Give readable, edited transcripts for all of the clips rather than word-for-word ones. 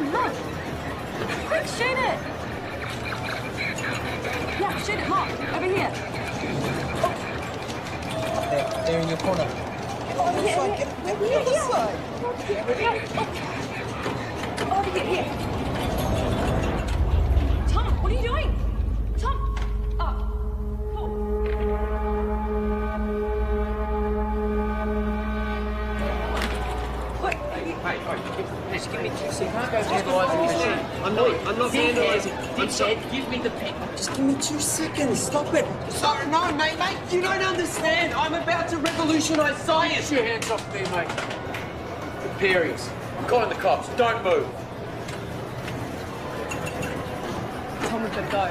Tom, look! Quick, shoot it! Yeah, shoot it, Mark. Over here. There in your corner. Over here, Get on the other side. Over here. Tom, what are you doing? Tom! Just give me 2 seconds. Vandalising machine. I'm not vandalising. I'm sorry. Give me the pen. Just give me 2 seconds. Stop it. Sorry, no, mate. You don't understand. I'm about to revolutionise science. Get your hands off me, mate. Imperials. I'm calling the cops. Don't move. Tom, we could go.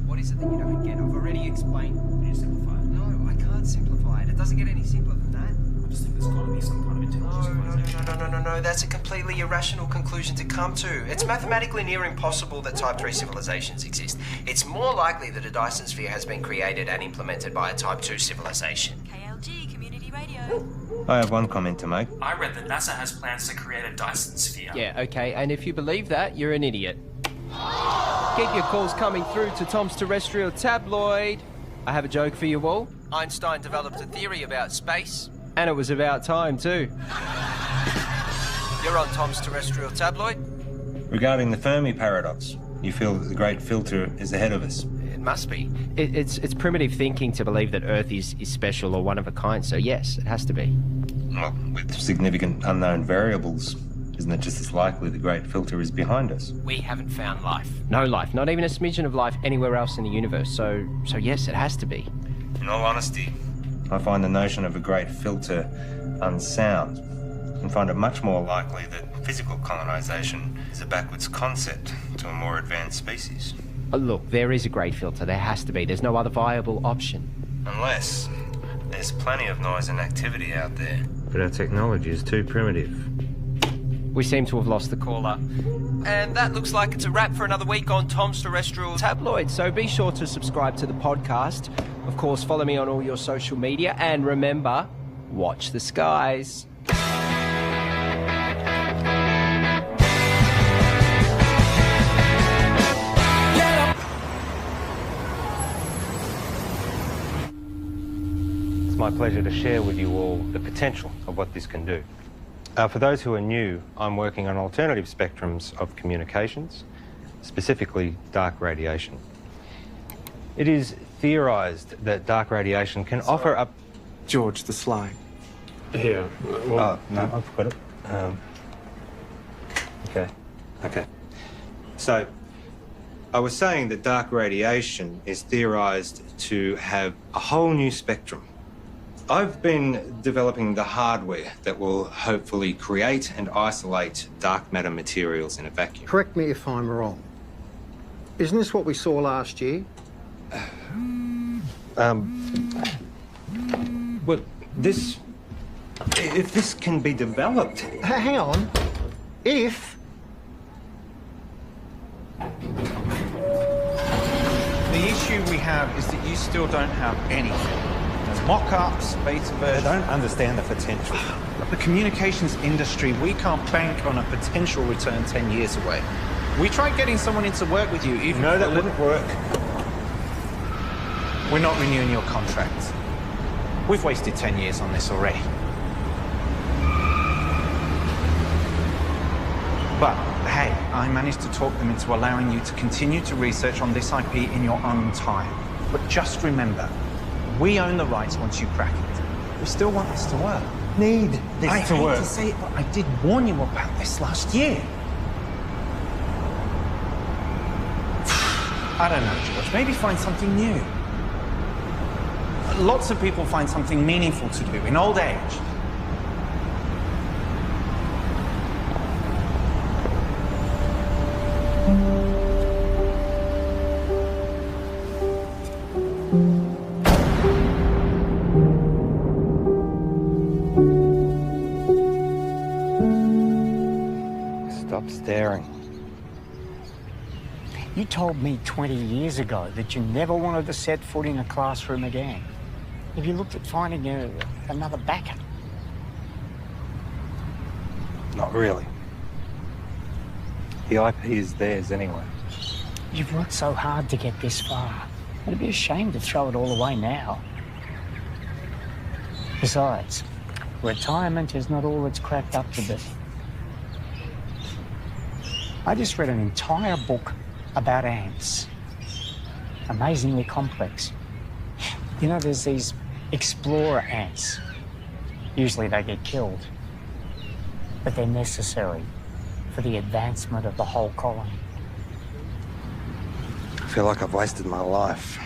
What is it that you don't get? I've already explained. Can you simplify it? No, I can't simplify it. It doesn't get any simpler than that. I just think there's got to be some kind of intelligence civilization. No. That's a completely irrational conclusion to come to. It's mathematically near impossible that Type 3 civilizations exist. It's more likely that a Dyson sphere has been created and implemented by a Type 2 civilization. KLG, Community Radio. I have one comment to make. I read that NASA has plans to create a Dyson sphere. Yeah, okay, and if you believe that, you're an idiot. Keep your calls coming through to Tom's Terrestrial Tabloid. I have a joke for you all. Einstein developed a theory about space. And it was about time, too. You're on Tom's Terrestrial Tabloid? Regarding the Fermi paradox, you feel that the great filter is ahead of us. It must be. It's primitive thinking to believe that Earth is special or one of a kind, so yes, it has to be. Well, with significant unknown variables, isn't it just as likely the great filter is behind us? We haven't found life. No life, not even a smidgen of life anywhere else in the universe, so yes, it has to be. In all honesty, I find the notion of a great filter unsound and find it much more likely that physical colonization is a backwards concept to a more advanced species. Look, there is a great filter, there has to be. There's no other viable option. Unless there's plenty of noise and activity out there. But our technology is too primitive. We seem to have lost the caller. And that looks like it's a wrap for another week on Tom's Terrestrial Tabloid, so be sure to subscribe to the podcast. Of course, follow me on all your social media, and remember, watch the skies. It's my pleasure to share with you all the potential of what this can do. For those who are new, I'm working on alternative spectrums of communications, specifically dark radiation. It is theorised that dark radiation can offer up... George the Sly. Here. Oh, no, I've got it. Okay. So, I was saying that dark radiation is theorised to have a whole new spectrum I've been developing the hardware that will hopefully create and isolate dark matter materials in a vacuum. Correct me if I'm wrong. Isn't this what we saw last year? Well, this... If this can be developed... Hang on. If... The issue we have is that you still don't have anything. There's mock-ups, beta I versions. don't understand the potential. The communications industry, we can't bank on a potential return 10 years away. We tried getting someone in to work with you, even No, that wouldn't work. We're not renewing your contract. We've wasted 10 years on this already. But, hey, I managed to talk them into allowing you to continue to research on this IP in your own time. But just remember, we own the rights once you crack it. We still want this to work. Need this I to hate work. to say it, but I did warn you about this last year. I don't know, George. Maybe find something new. Lots of people find something meaningful to do in old age. Stop staring. You told me 20 years ago that you never wanted to set foot in a classroom again. Have you looked at finding another backup? Not really. The IP is theirs anyway. You've worked so hard to get this far. It'd be a shame to throw it all away now. Besides, retirement is not all it's cracked up to be. I just read an entire book about ants. Amazingly complex. You know, there's these explorer ants. Usually they get killed. But they're necessary for the advancement of the whole colony. I feel like I've wasted my life.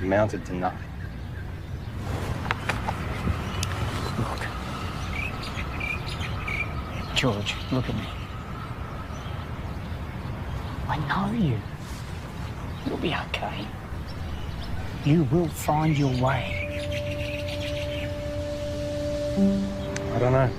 Amounted to nothing. Look. George, look at me. I know you. You'll be okay. You will find your way. I don't know.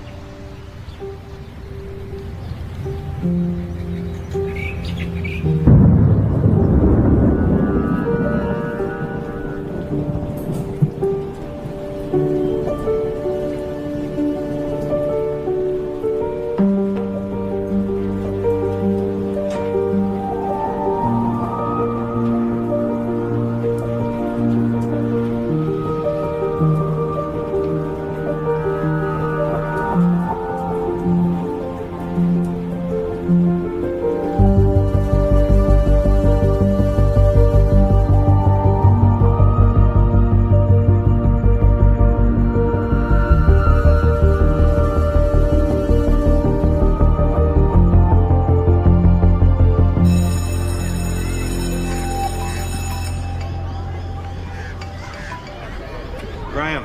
Graham,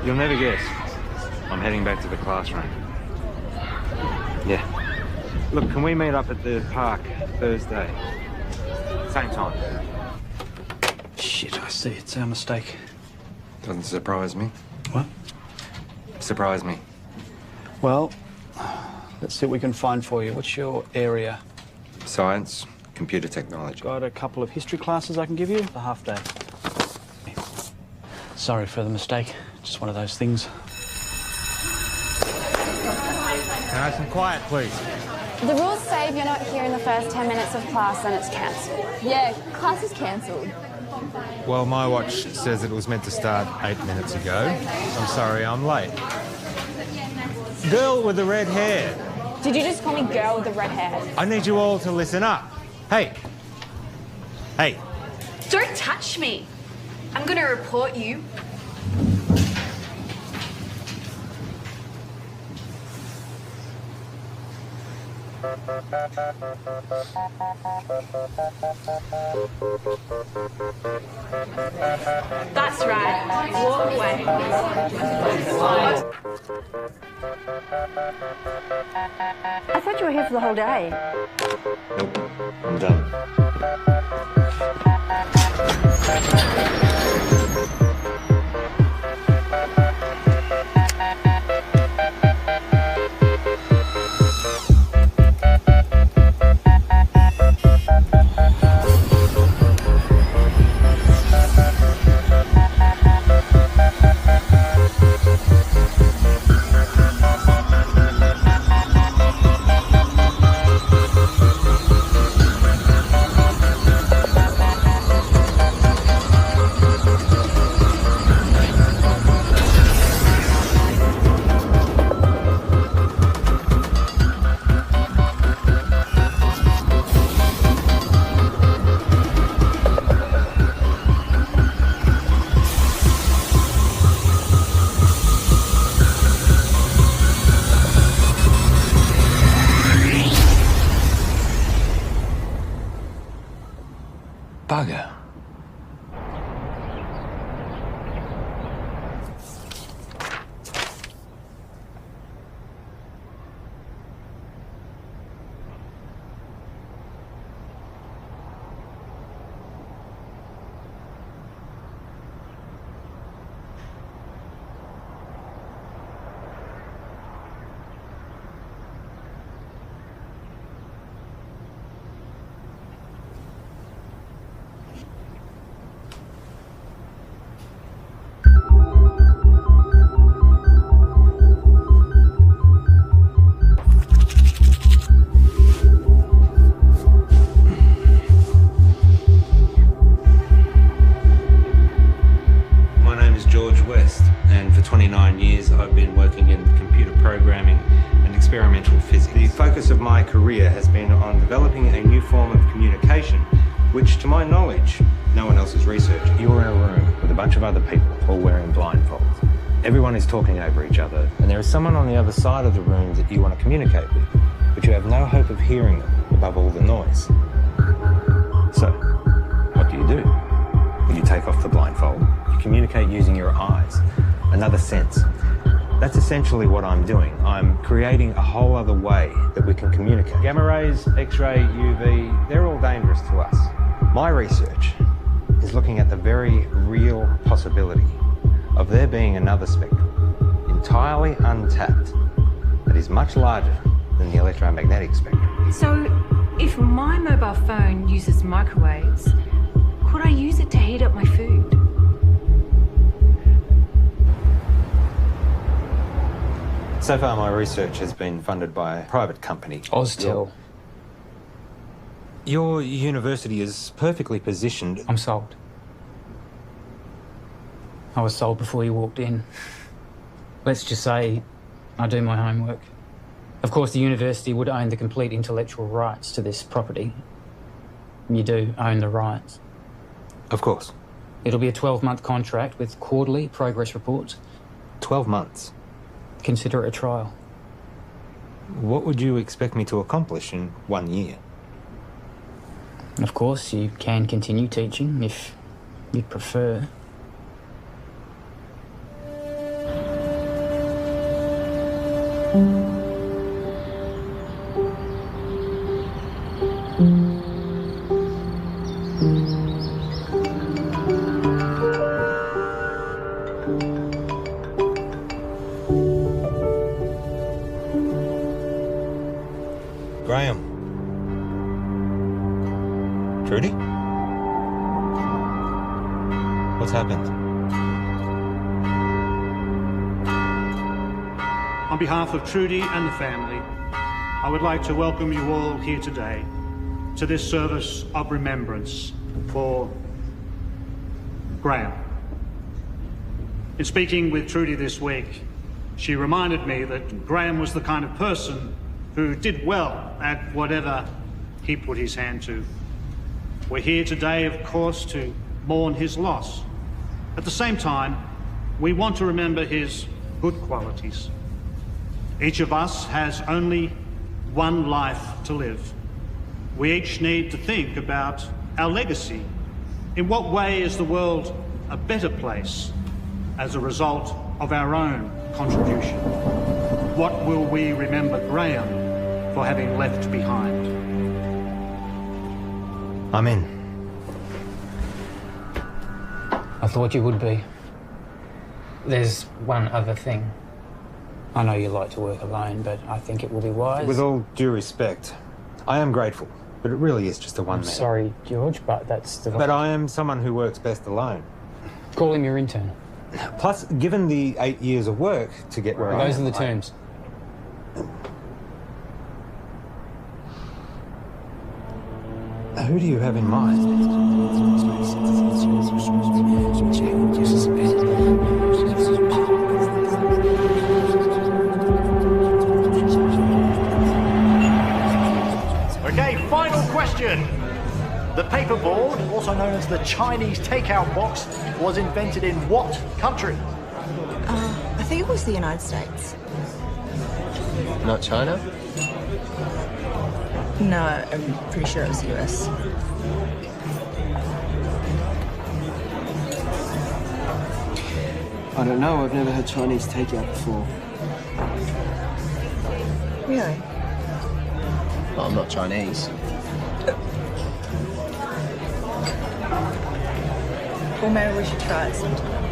you'll never guess. I'm heading back to the classroom. Yeah. Look, can we meet up at the park Thursday? Same time. Shit, I see. It's our mistake. Doesn't surprise me. What? Surprise me. Well, let's see what we can find for you. What's your area? Science, computer technology. Got a couple of history classes I can give you. A half day. Sorry for the mistake. Just one of those things. Can I have some quiet, please? The rules say if you're not here in the first 10 minutes of class, then it's cancelled. Yeah, class is cancelled. Well, my watch says it was meant to start 8 minutes ago. I'm sorry, I'm late. Girl with the red hair. Did you just call me girl with the red hair? I need you all to listen up. Hey. Hey. Don't touch me. I'm going to report you. That's right. Walk away. I thought you were here for the whole day. Nope, I'm done. Bugger. My name is George West, and for 29 years I've been working in computer programming and experimental physics. The focus of my career has been on developing a new form of communication, which to my knowledge, no one else has researched. You're in a room with a bunch of other people, all wearing blindfolds. Everyone is talking over each other, and there is someone on the other side of the room that you want to communicate with, but you have no hope of hearing them above all the noise. So, what do? You take off the blindfold, you communicate using your eyes, another sense. That's essentially what I'm doing. I'm creating a whole other way that we can communicate. Gamma rays, X-ray, UV, they're all dangerous to us. My research is looking at the very real possibility of there being another spectrum, entirely untapped, that is much larger than the electromagnetic spectrum. So, if my mobile phone uses microwaves, could I use it to heat up my food? So far, my research has been funded by a private company. Oztel. Your university is perfectly positioned. I'm sold. I was sold before you walked in. Let's just say I do my homework. Of course, the university would own the complete intellectual rights to this property. You do own the rights. Of course. It'll be a 12-month contract with quarterly progress reports. 12 months? Consider it a trial. What would you expect me to accomplish in 1 year? Of course, you can continue teaching if you prefer. Graham. Trudy? What's happened? On behalf of Trudy and the family, I would like to welcome you all here today to this service of remembrance for Graham. In speaking with Trudy this week, she reminded me that Graham was the kind of person who did well at whatever he put his hand to. We're here today, of course, to mourn his loss. At the same time, we want to remember his good qualities. Each of us has only one life to live. We each need to think about our legacy. In what way is the world a better place as a result of our own contribution? What will we remember Graham for having left behind? I'm in. I thought you would be. There's one other thing. I know you like to work alone, but I think it will be wise. With all due respect, I am grateful, but it really is just a one-man. Sorry, George, but that's the... But I am someone who works best alone. Call him your intern. Plus, given the 8 years of work to get where I am... Those are the terms. Who do you have in mind? Okay, final question. The paperboard, also known as the Chinese takeout box, was invented in what country? I think it was the United States. Not China? No, I'm pretty sure it was the US. I don't know. I've never had Chinese takeout before. Really? Well, I'm not Chinese. Well, maybe we should try it sometime.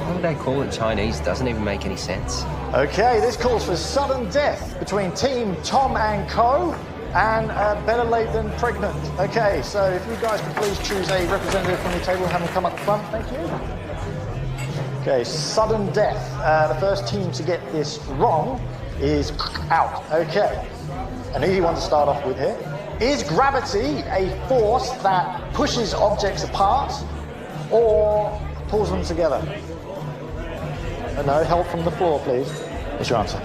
Why would they call it Chinese? Doesn't even make any sense. Okay, this calls for sudden death between Team Tom and Co. and better late than pregnant. Okay, so if you guys could please choose a representative from the table and have them come up front, thank you. Okay, sudden death. The first team to get this wrong is out. Okay, an easy one to start off with here. Is gravity a force that pushes objects apart or pulls them together? No, help from the floor, please. What's your answer?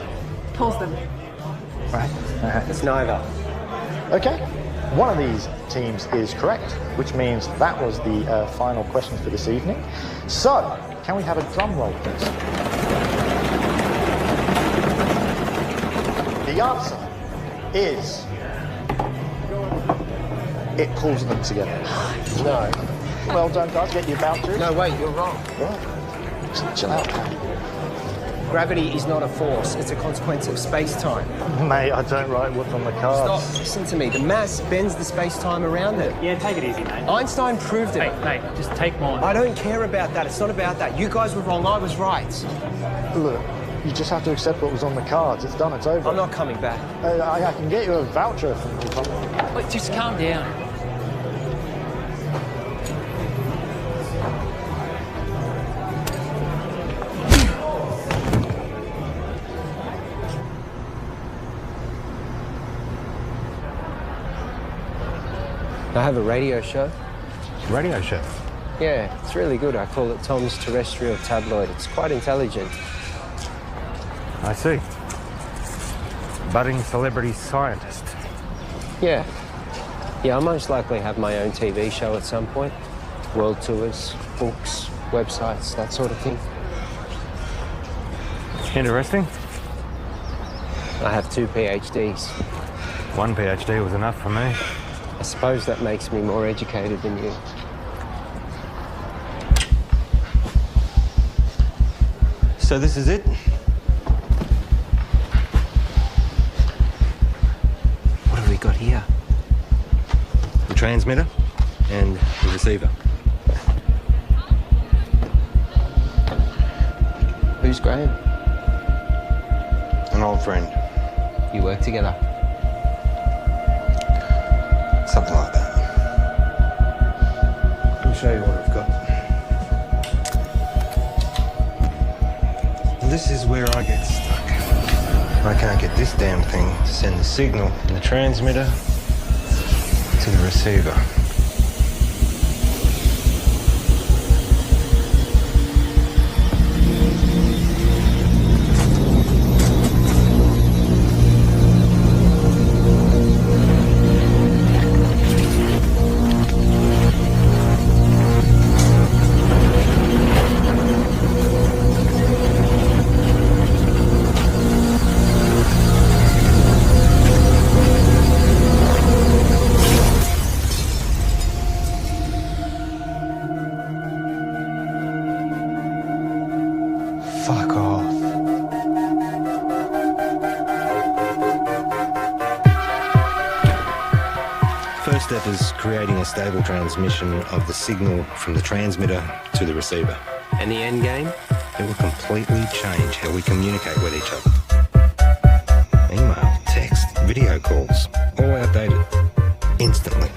Pulls them. Right. It's neither. Okay. One of these teams is correct, which means that was the final question for this evening. So, can we have a drum roll, please? The answer is... it pulls them together. No. Well done, guys. Get your vouchers. No, wait, you're wrong. What? Just chill out, man. Gravity is not a force, it's a consequence of space-time. Mate, I don't write what's on the cards. Stop, listen to me. The mass bends the space-time around it. Yeah, take it easy, mate. Einstein proved it. Mate, just take mine. I don't care about that. It's not about that. You guys were wrong, I was right. Look, you just have to accept what was on the cards. It's done, it's over. I'm not coming back. I can get you a voucher from the company. Wait, just calm down. I have a radio show. Radio show? Yeah, it's really good. I call it Tom's Terrestrial Tabloid. It's quite intelligent. I see. Budding celebrity scientist. Yeah. Yeah, I'll most likely have my own TV show at some point. World tours, books, websites, that sort of thing. Interesting. I have 2 PhDs. One PhD was enough for me. I suppose that makes me more educated than you. So this is it? What have we got here? The transmitter and the receiver. Who's Graham? An old friend. You work together? Something like that. Let me show you what I've got. This is where I get stuck. I can't get this damn thing to send the signal from the transmitter to the receiver. first step is creating a stable transmission of the signal from the transmitter to the receiver. And the end game? It will completely change how we communicate with each other. Email, text, video calls, all outdated. Instantly.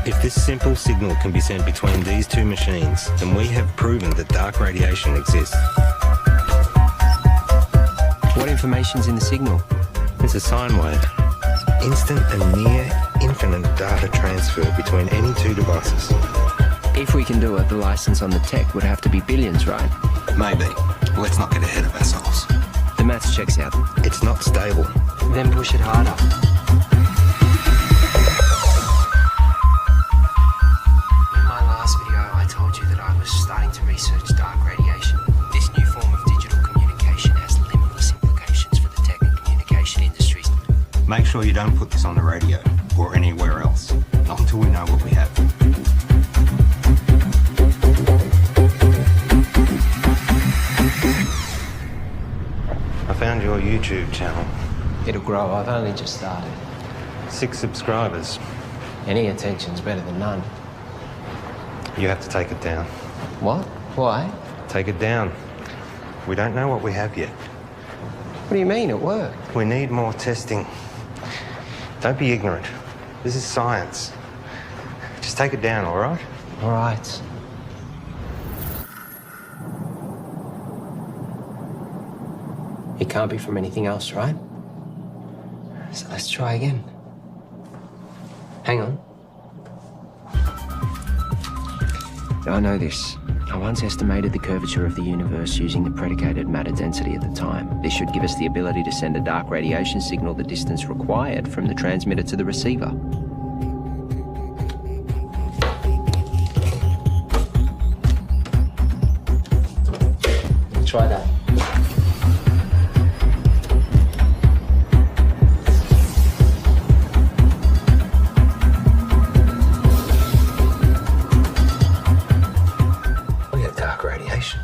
If this simple signal can be sent between these two machines, then we have proven that dark radiation exists. What information's in the signal? It's a sine wave. Instant and near infinite data transfer between any two devices. If we can do it, the license on the tech would have to be billions, right? Maybe. Let's not get ahead of ourselves. The maths checks out. It's not stable. Then push it harder. In my last video, I told you that I was starting to research dark radiation. This new form of digital communication has limitless implications for the tech and communication industries. Make sure you don't put this on the radio or anywhere else. Not until we know what we have. I found your YouTube channel. It'll grow. I've only just started. 6 subscribers. Any attention's better than none. You have to take it down. What? Why? Take it down. We don't know what we have yet. What do you mean? It worked. We need more testing. Don't be ignorant. This is science. Just take it down, all right? All right. It can't be from anything else, right? So let's try again. Hang on. I know this. I once estimated the curvature of the universe using the predicated matter density at the time. This should give us the ability to send a dark radiation signal the distance required from the transmitter to the receiver. Try that. We have dark radiation.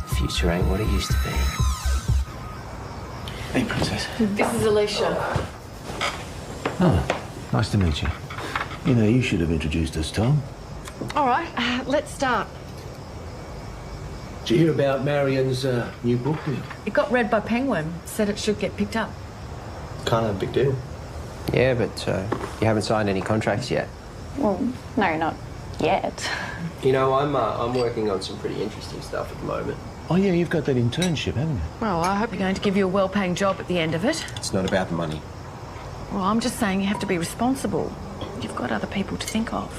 The future ain't what it used to be. Hey, Princess. This is Alicia. Oh, nice to meet you. You know, you should have introduced us, Tom. All right, let's start. Did you hear about Marion's new book? It got read by Penguin. Said it should get picked up. Kind of a big deal. Yeah, but you haven't signed any contracts yet. Well, no, not yet. You know, I'm working on some pretty interesting stuff at the moment. Oh, yeah, you've got that internship, haven't you? Well, I hope you're going to give you a well-paying job at the end of it. It's not about the money. Well, I'm just saying you have to be responsible. You've got other people to think of.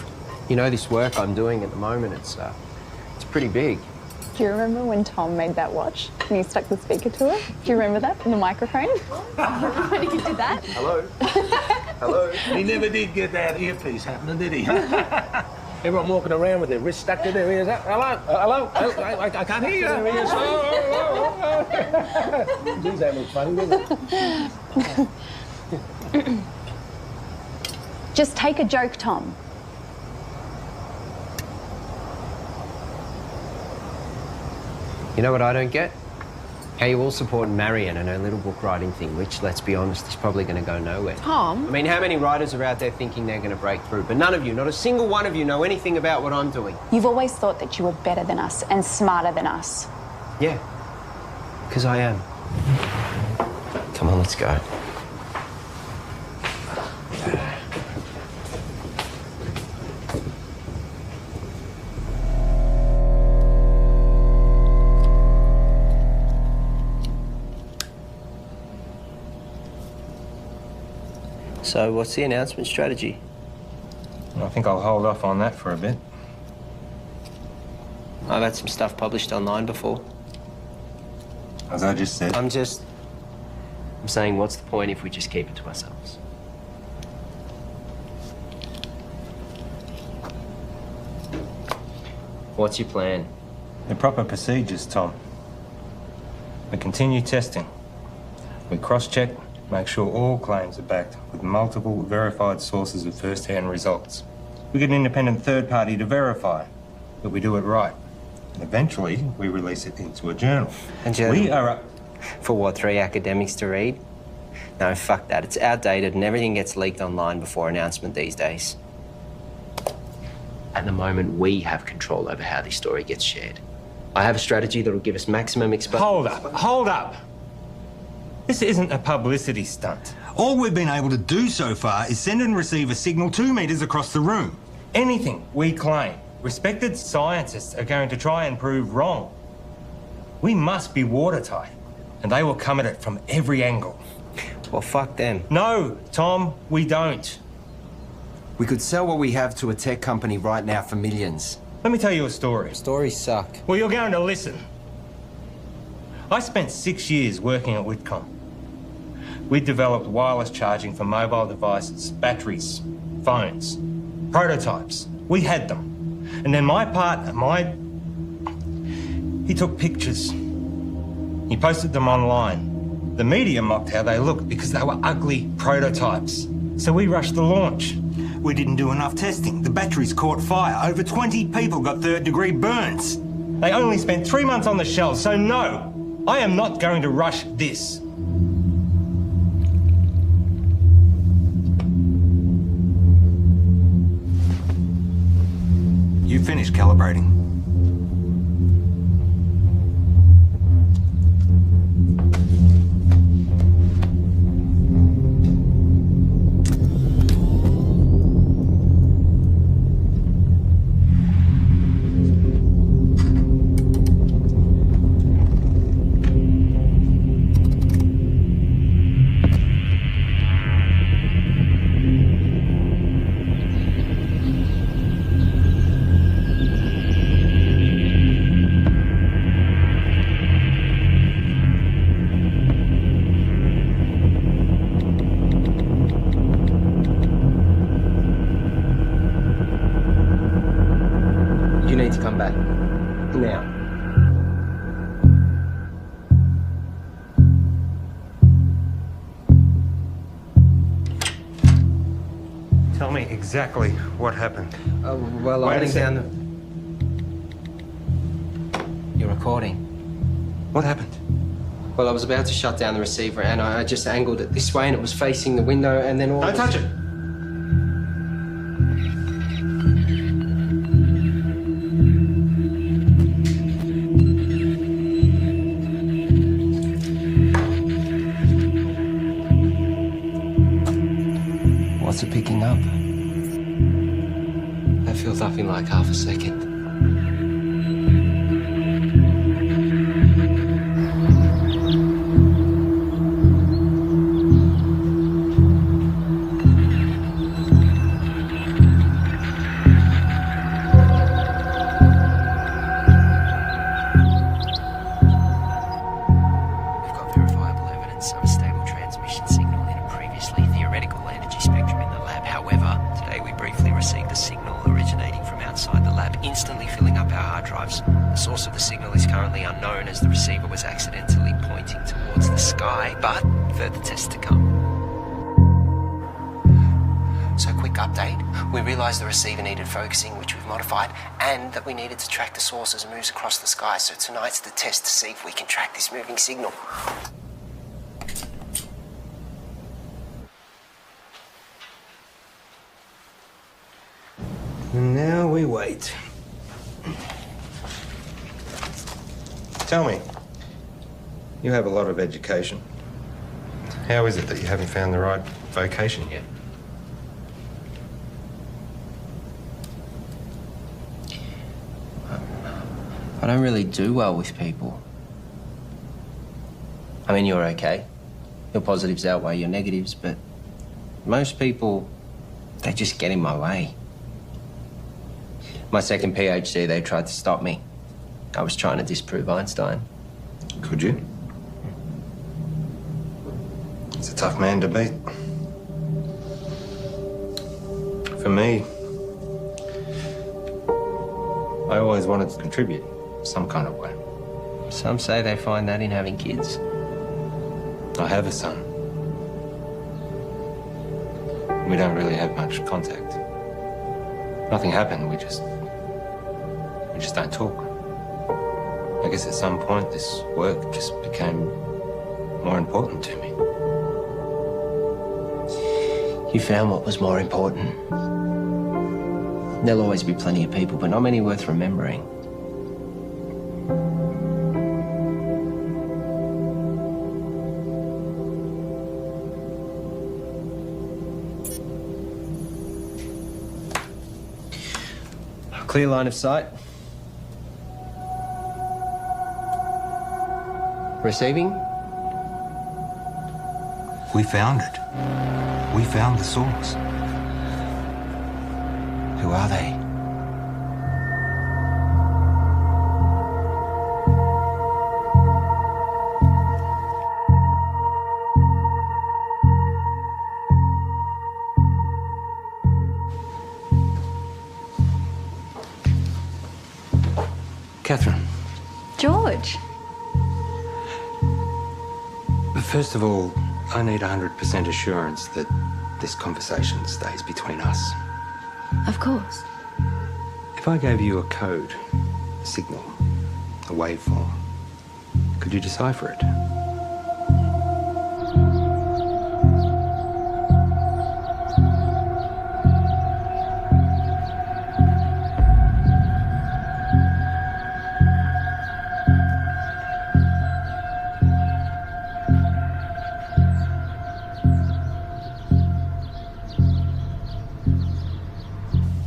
You know, this work I'm doing at the moment, it's pretty big. Do you remember when Tom made that watch and you stuck the speaker to it? Do you remember that in the microphone? When you did that? Hello? Hello? He never did get that earpiece happening, did he? Everyone walking around with their wrists stuck to their ears. Hello? Hello? I can't hear you. Geez, that looks funny, doesn't it? Just take a joke, Tom. You know what I don't get? How you all support Marion and her little book writing thing, which, let's be honest, is probably going to go nowhere. Tom? I mean, how many writers are out there thinking they're going to break through? But none of you, not a single one of you, know anything about what I'm doing. You've always thought that you were better than us and smarter than us. Yeah, because I am. Come on, let's go. So, what's the announcement strategy? I think I'll hold off on that for a bit. I've had some stuff published online before. As I just said. I'm saying, what's the point if we just keep it to ourselves? What's your plan? The proper procedures, Tom. We continue testing. We cross-check, make sure all claims are backed with multiple verified sources of first-hand results. We get an independent third party to verify that we do it right. And eventually, we release it into a journal. A journal? We are up... For what, 3 academics to read? No, fuck that. It's outdated and everything gets leaked online before announcement these days. At the moment, we have control over how this story gets shared. I have a strategy that will give us maximum exposure. Hold up. This isn't a publicity stunt. All we've been able to do so far is send and receive a signal 2 metres across the room. Anything we claim, respected scientists are going to try and prove wrong. We must be watertight, and they will come at it from every angle. Well, fuck them. No, Tom, we don't. We could sell what we have to a tech company right now for millions. Let me tell you a story. Stories suck. Well, you're going to listen. I spent 6 years working at Whitcomb. We developed wireless charging for mobile devices, batteries, phones, prototypes. We had them. And then my partner, he took pictures. He posted them online. The media mocked how they looked because they were ugly prototypes. So we rushed the launch. We didn't do enough testing. The batteries caught fire. Over 20 people got third-degree burns. They only spent 3 months on the shelves, so no, I am not going to rush this. You finished calibrating. You need to come back. Now. Tell me exactly what happened. Well, I Wait a went down the... You're recording. What happened? Well, I was about to shut down the receiver and I just angled it this way and it was facing the window and then all... Don't touch it. What's it picking up? That feels nothing like half a second. Instantly filling up our hard drives. The source of the signal is currently unknown as the receiver was accidentally pointing towards the sky, but further tests to come. So quick update, we realised the receiver needed focusing, which we've modified, and that we needed to track the source as it moves across the sky. So tonight's the test to see if we can track this moving signal. And now we wait. Tell me, you have a lot of education. How is it that you haven't found the right vocation yet? I don't really do well with people. I mean, you're okay. Your positives outweigh your negatives, but most people, they just get in my way. My second PhD, they tried to stop me. I was trying to disprove Einstein. Could you? It's a tough man to beat. For me, I always wanted to contribute some kind of way. Some say they find that in having kids. I have a son. We don't really have much contact. Nothing happened, we just don't talk. I guess at some point this work just became more important to me. You found what was more important. There'll always be plenty of people, but not many worth remembering. Clear line of sight. Receiving? We found it. We found the source. Who are they? Catherine, George. first of all, I need 100% assurance that this conversation stays between us. Of course. If I gave you a code, a signal, a waveform, could you decipher it?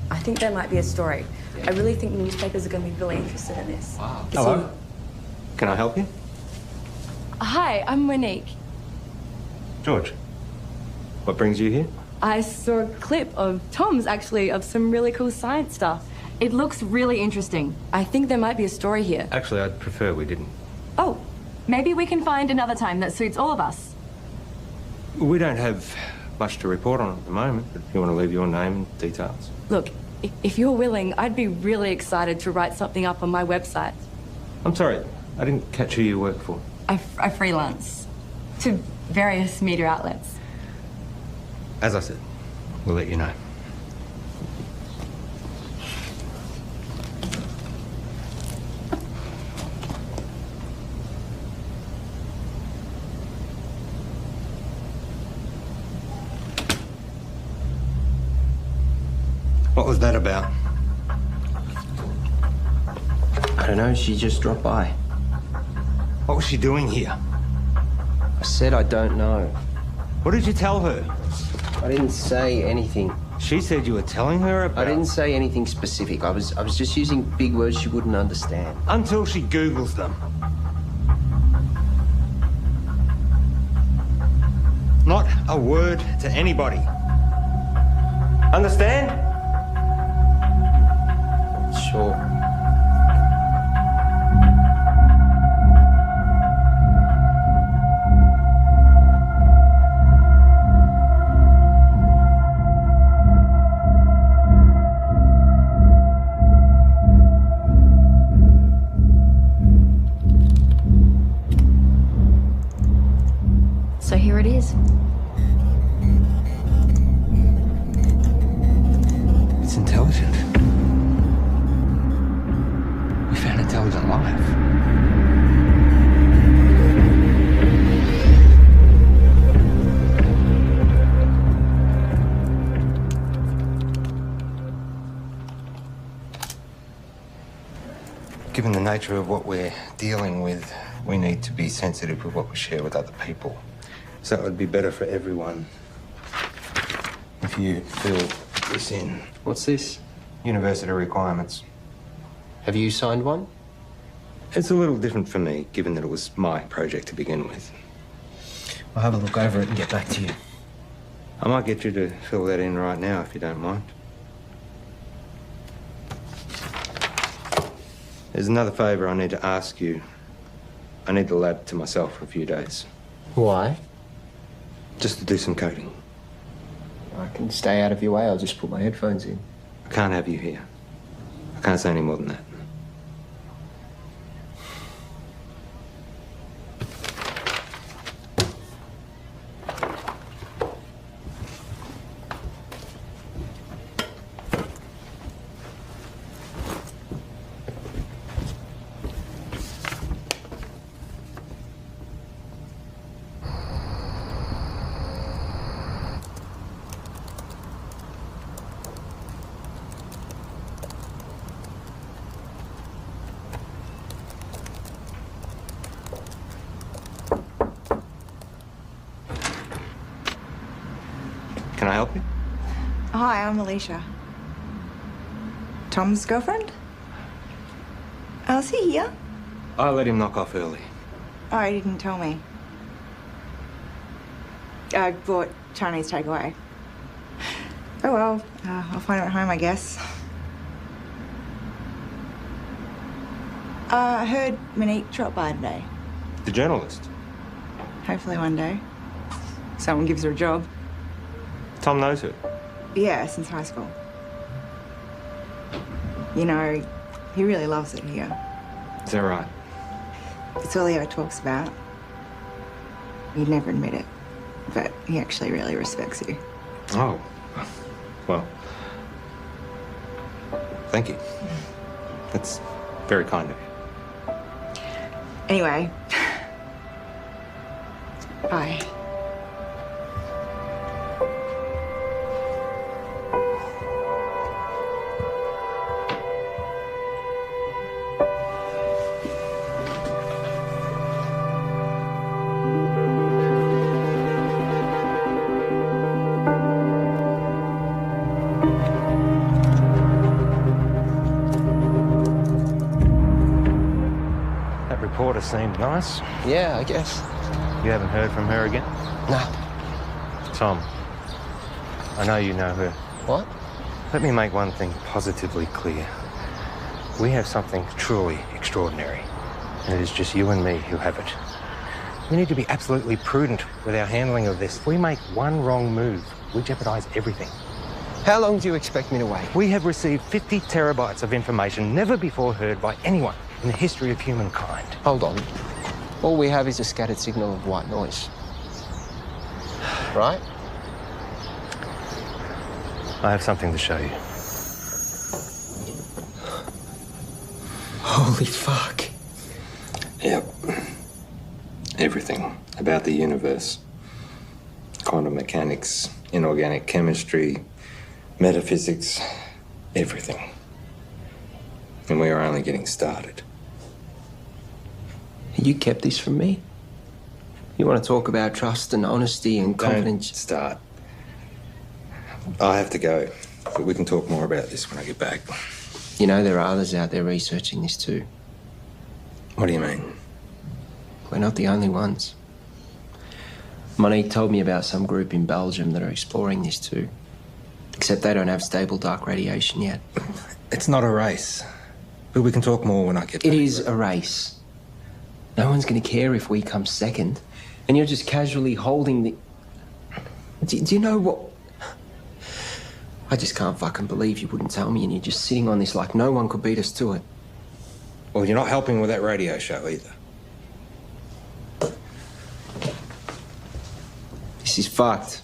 I think there might be a story. I really think newspapers are going to be really interested in this. Wow. Hello? Can I help you? Hi, I'm Monique. George, what brings you here? I saw a clip of Tom's, actually, of some really cool science stuff. It looks really interesting. I think there might be a story here. Actually, I'd prefer we didn't. Oh, maybe we can find another time that suits all of us. We don't have much to report on at the moment, but if you want to leave your name and details. Look, if you're willing, I'd be really excited to write something up on my website. I'm sorry, I didn't catch who you work for. I freelance to various media outlets. As I said, we'll let you know. What was that about? I don't know, she just dropped by. What was she doing here? I said I don't know. What did you tell her? I didn't say anything. She said you were telling her about... I didn't say anything specific. I was just using big words she wouldn't understand. Until she Googles them. Not a word to anybody. Understand? Sure. So here it is. It's intelligent. We found intelligent life. Given the nature of what we're dealing with, we need to be sensitive with what we share with other people. So it would be better for everyone if you fill this in. What's this? University requirements. Have you signed one? It's a little different for me, given that it was my project to begin with. I'll have a look over it and get back to you. I might get you to fill that in right now, if you don't mind. There's another favour I need to ask you. I need the lab to myself for a few days. Why? Just to do some coding. I can stay out of your way. I'll just put my headphones in. I can't have you here. I can't say any more than that. Can I help you? Hi, I'm Alicia. Tom's girlfriend? Oh, is he here? I let him knock off early. Oh, he didn't tell me. I bought Chinese takeaway. Oh well, I'll find him at home, I guess. I heard Monique dropped by today. The journalist. Hopefully one day. Someone gives her a job. Tom knows her. Yeah, since high school. You know, he really loves it here. Is that right? It's all he ever talks about. He'd never admit it, but he actually really respects you. Oh. Well. Thank you. That's very kind of you. Anyway. Bye. That reporter seemed nice. Yeah, I guess. You haven't heard from her again? No. Tom, I know you know her. What? Let me make one thing positively clear. We have something truly extraordinary, and it is just you and me who have it. We need to be absolutely prudent with our handling of this. If we make one wrong move, we jeopardize everything. How long do you expect me to wait? We have received 50 terabytes of information never before heard by anyone in the history of humankind. Hold on. All we have is a scattered signal of white noise. Right? I have something to show you. Holy fuck. Yep. Everything about the universe. Quantum mechanics, inorganic chemistry, metaphysics, everything. And we are only getting started. You kept this from me? You want to talk about trust and honesty and confidence? Don't start. I have to go, but we can talk more about this when I get back. You know, there are others out there researching this too. What do you mean? We're not the only ones. Monique told me about some group in Belgium that are exploring this too. Except they don't have stable dark radiation yet. It's not a race. But we can talk more when I get back. It is a race. No one's going to care if we come second. And you're just casually holding the... Do you know what... I just can't fucking believe you wouldn't tell me and you're just sitting on this like no one could beat us to it. Well, you're not helping with that radio show either. This is fucked.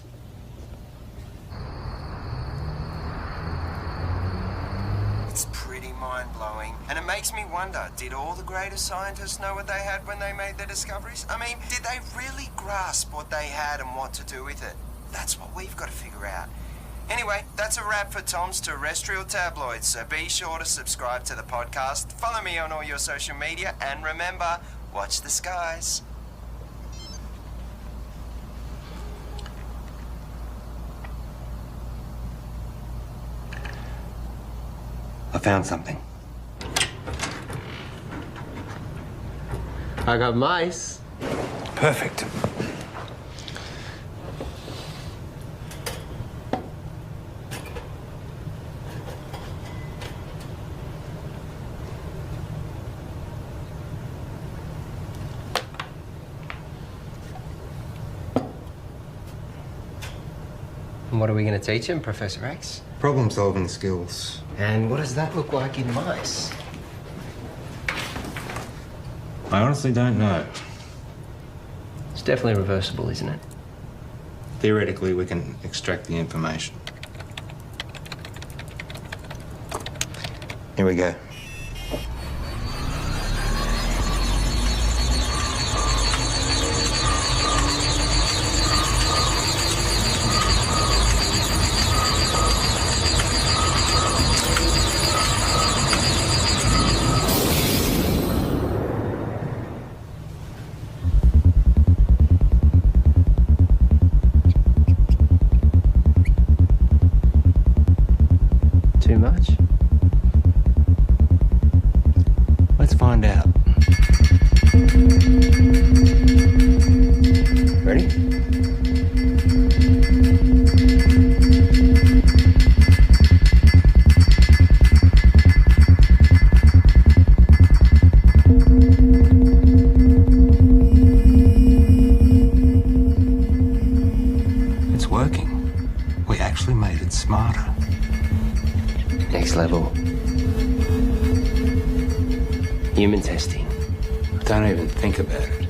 It's pretty mind-blowing. And it makes me wonder, did all the greatest scientists know what they had when they made their discoveries? I mean, did they really grasp what they had and what to do with it? That's what we've got to figure out. Anyway, that's a wrap for Tom's Terrestrial Tabloids, so be sure to subscribe to the podcast, follow me on all your social media, and remember, watch the skies. I found something. I got mice. Perfect. And what are we going to teach him, Professor X? Problem-solving skills. And what does that look like in mice? I honestly don't know. It's definitely reversible, isn't it? Theoretically, we can extract the information. Here we go. It's working. We actually made it smarter. Next level. Human testing. Don't even think about it.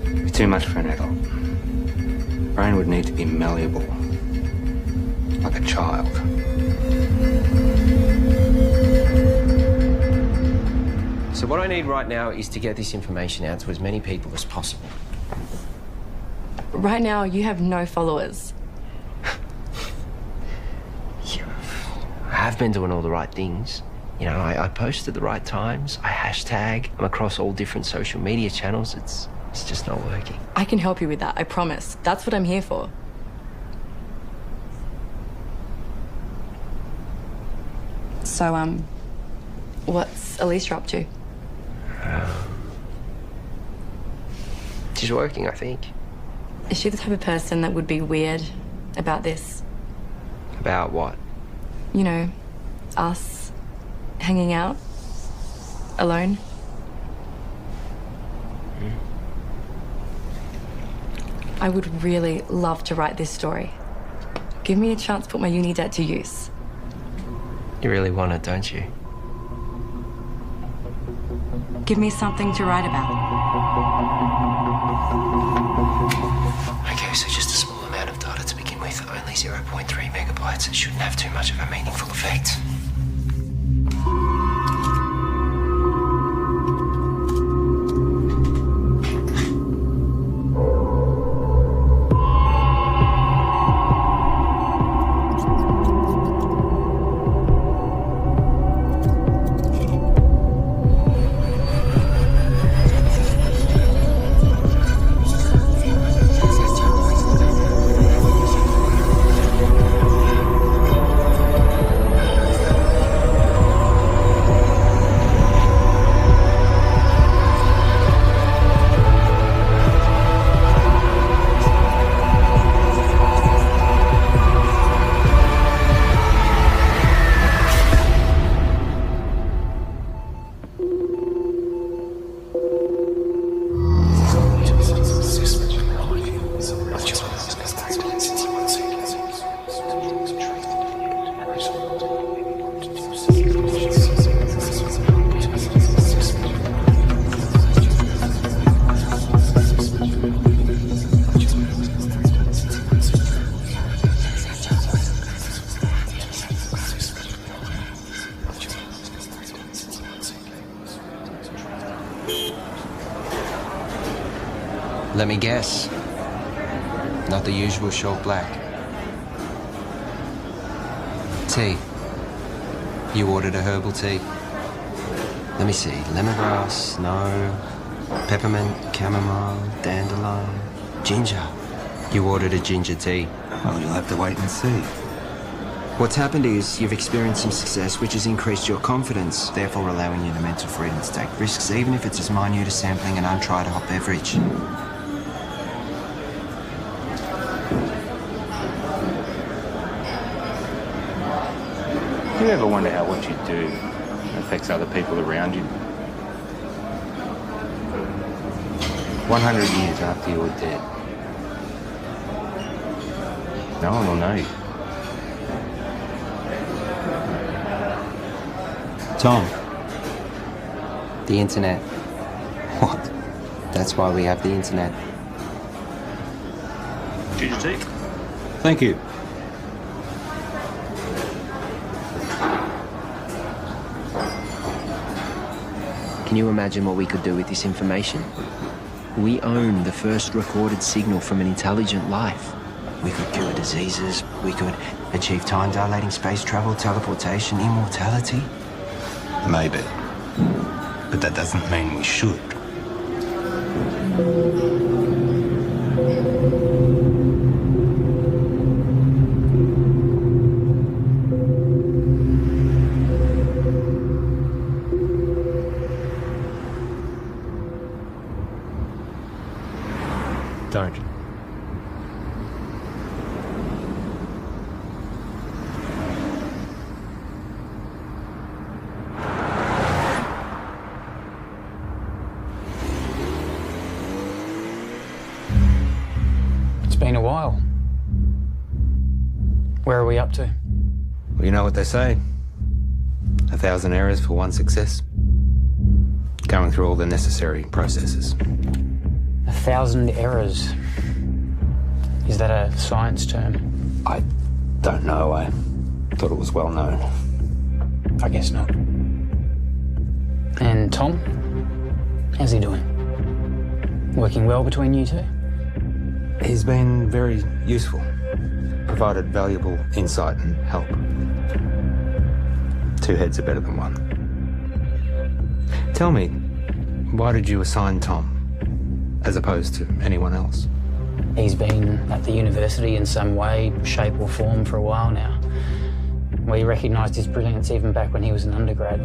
It's too much for an adult. Brain would need to be malleable, like a child. So what I need right now is to get this information out to as many people as possible. Right now, you have no followers. I have been doing all the right things. You know, I post at the right times, I hashtag, I'm across all different social media channels. It's just not working. I can help you with that, I promise. That's what I'm here for. So, what's Alicia up to? She's working, I think. Is she the type of person that would be weird about this? About what? You know, us hanging out alone. I would really love to write this story. Give me a chance to put my uni debt to use. You really want it, don't you? Give me something to write about. Okay, so just a small amount of data to begin with, only 0.3 megabytes. It shouldn't have too much of a meaningful effect. Let me guess. Not the usual short black. Tea. You ordered a herbal tea. Let me see. Lemongrass, no. Peppermint, chamomile, dandelion, ginger. You ordered a ginger tea. Well, you'll have to wait and see. What's happened is you've experienced some success, which has increased your confidence, therefore allowing you the mental freedom to take risks, even if it's as minute as sampling an untried hot beverage. Do you ever wonder how what you do affects other people around you? 100 years after you're dead, no one will know you. Tom. The internet. What? That's why we have the internet. Ginger tea? Thank you. Can you imagine what we could do with this information? We own the first recorded signal from an intelligent life. We could cure diseases, we could achieve time-dilating space travel, teleportation, immortality. Maybe. But that doesn't mean we should. Don't. while. Where are we up to? Well, you know what they say. 1,000 errors for 1 success. Going through all the necessary processes. 1,000 errors. Is that a science term? I don't know. I thought it was well known. I guess not. And Tom? How's he doing? Working well between you two? He's been very useful. Provided valuable insight and help. 2 heads are better than 1. Tell me, why did you assign Tom as opposed to anyone else? He's been at the university in some way, shape or form for a while now. We recognised his brilliance even back when he was an undergrad.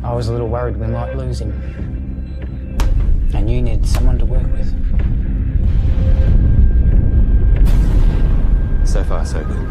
I was a little worried we might lose him. And you needed someone to work with. So far, so good.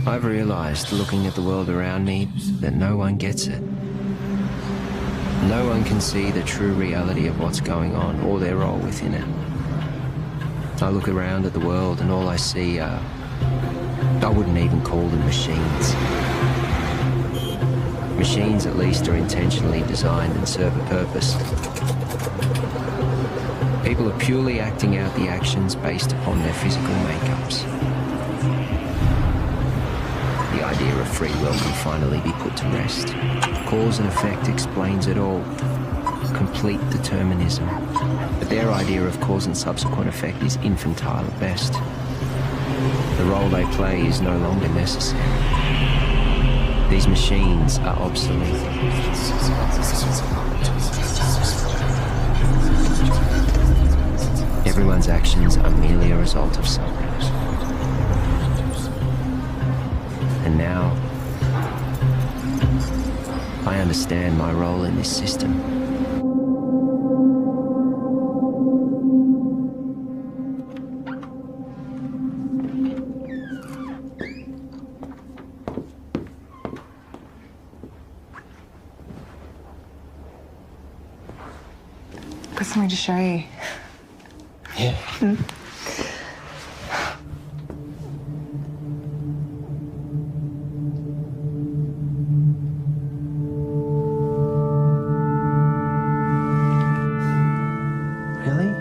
I've realised, looking at the world around me, that no one gets it. No one can see the true reality of what's going on or their role within it. I look around at the world and all I see are... I wouldn't even call them machines. Machines, at least, are intentionally designed and serve a purpose. People are purely acting out the actions based upon their physical makeups. The idea of free will can finally be put to rest. Cause and effect explains it all. Complete determinism. But their idea of cause and subsequent effect is infantile at best. The role they play is no longer necessary. These machines are obsolete. Everyone's actions are merely a result of something. And now, I understand my role in this system. Got something to show you. Yeah. Really?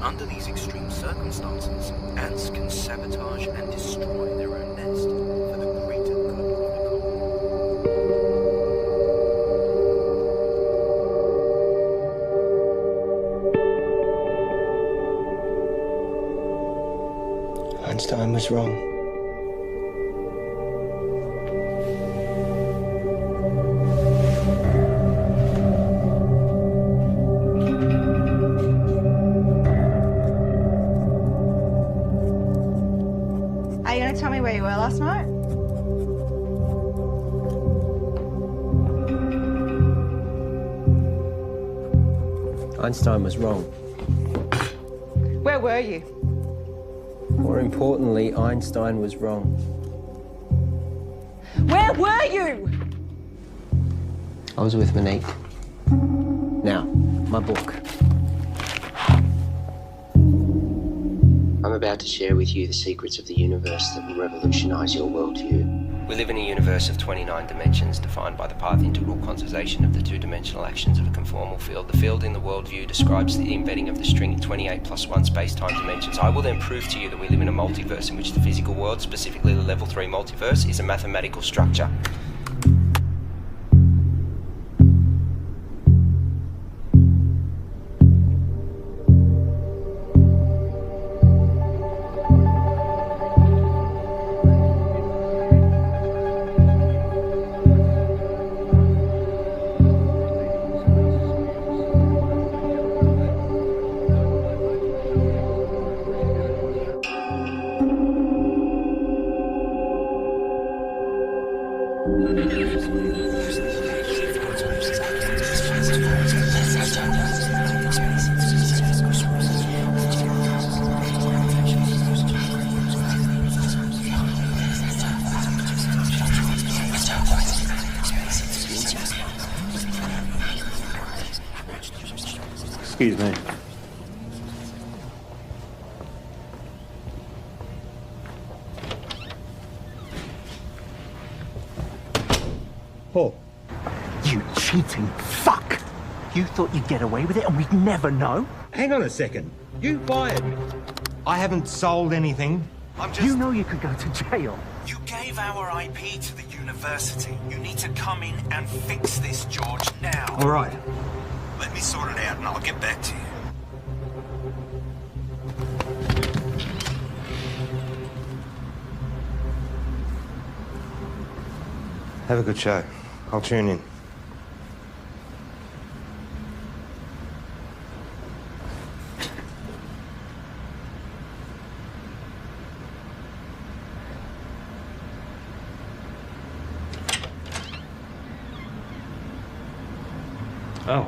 Under these extreme circumstances, ants can sabotage and destroy their own nest for the greater good of the colony. Einstein was wrong. Are you going to tell me where you were last night? Einstein was wrong. Where were you? More importantly, Einstein was wrong. Where were you? I was with Monique. Now, my book. I'm about to share with you the secrets of the universe that will revolutionize your worldview. We live in a universe of 29 dimensions defined by the path integral quantization of the two-dimensional actions of a conformal field. The field in the worldview describes the embedding of the string in 28 plus 1 space-time dimensions. I will then prove to you that we live in a multiverse in which the physical world, specifically the level 3 multiverse, is a mathematical structure. Excuse me. Paul. You cheating fuck! You thought you'd get away with it and we'd never know? Hang on a second. You fired me. I haven't sold anything. You know you could go to jail. You gave our IP to the university. You need to come in and fix this, George, now. All right. Let me sort it out and I'll get back to you. Have a good show. I'll tune in. Oh,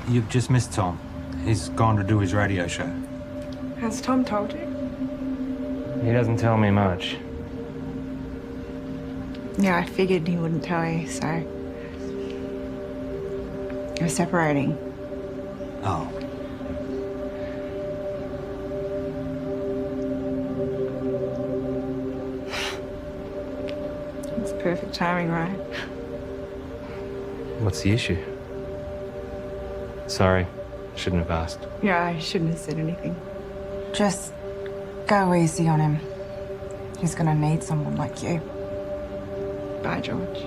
you've just missed Tom. He's gone to do his radio show. Has Tom told you? He doesn't tell me much. Yeah, I figured he wouldn't tell you, so... We're separating. Oh. It's perfect timing, right? What's the issue? Sorry, shouldn't have asked. Yeah, I shouldn't have said anything. Just go easy on him. He's gonna need someone like you. Bye, George.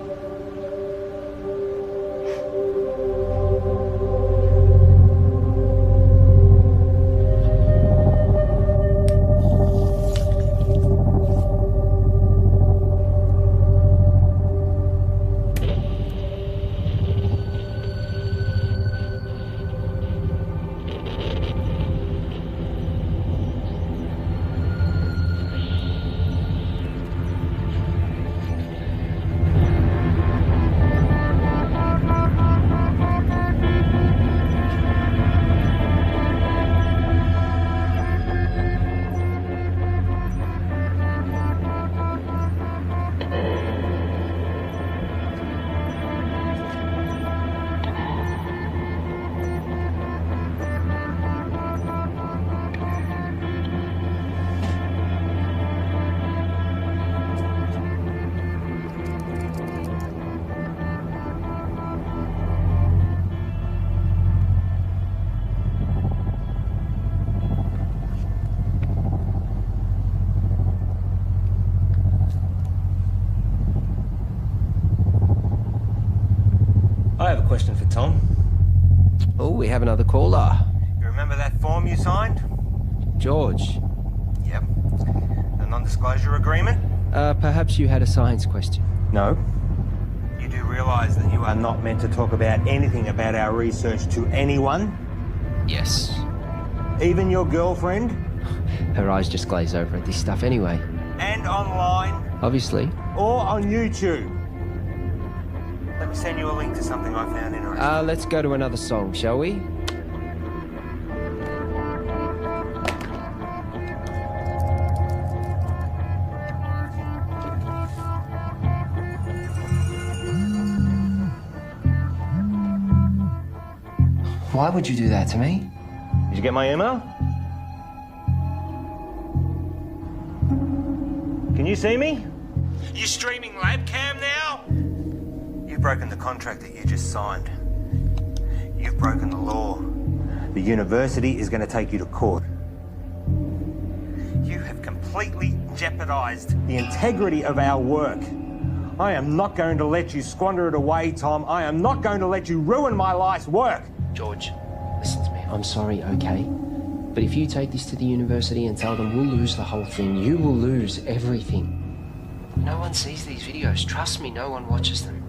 I have a question for Tom. Oh, we have another caller. You remember that form you signed? George. Yep. The non-disclosure agreement? Perhaps you had a science question. No. You do realise that you are not meant to talk about anything about our research to anyone? Yes. Even your girlfriend? Her eyes just glaze over at this stuff anyway. And online? Obviously. Or on YouTube? Let me send you a link to something I found interesting. Let's go to another song, shall we? Why would you do that to me? Did you get my email? Can you see me? You streaming lab cam now? You've broken the contract that you just signed. You've broken the law. The university is going to take you to court. You have completely jeopardised the integrity of our work. I am not going to let you squander it away, Tom. I am not going to let you ruin my life's work. George, listen to me. I'm sorry, okay? But if you take this to the university and tell them we'll lose the whole thing, you will lose everything. No one sees these videos. Trust me, no one watches them.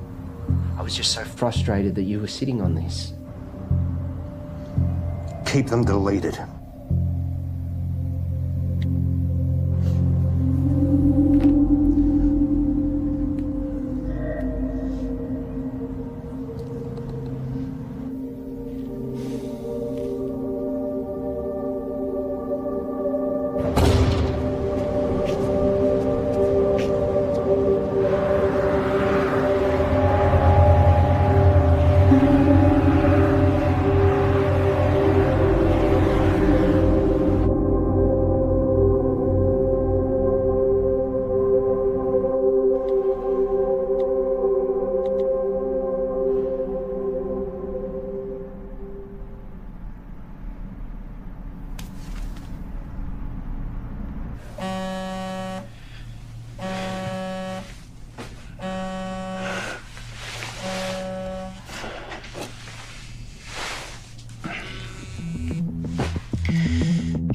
I was just so frustrated that you were sitting on this. Keep them deleted.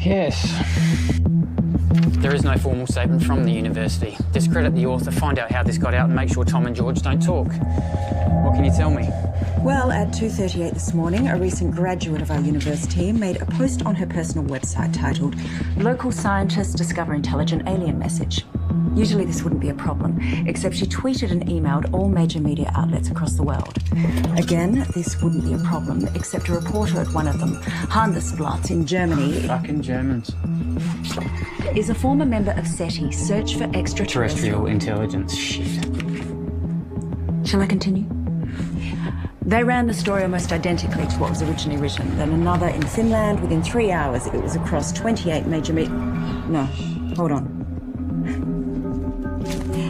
Yes. There is no formal statement from the university. Discredit the author, find out how this got out and make sure Tom and George don't talk. What can you tell me? Well, at 2:38 this morning, a recent graduate of our university made a post on her personal website titled "Local Scientists Discover Intelligent Alien Message." Usually this wouldn't be a problem, except she tweeted and emailed all major media outlets across the world. Again, this wouldn't be a problem, except a reporter at one of them, Handelsblatt in Germany... Fucking Germans. ...is a former member of SETI, Search for Terrestrial Intelligence. Shit. Shall I continue? They ran the story almost identically to what was originally written. Then another in Finland. Within 3 hours, it was across 28 major No, hold on.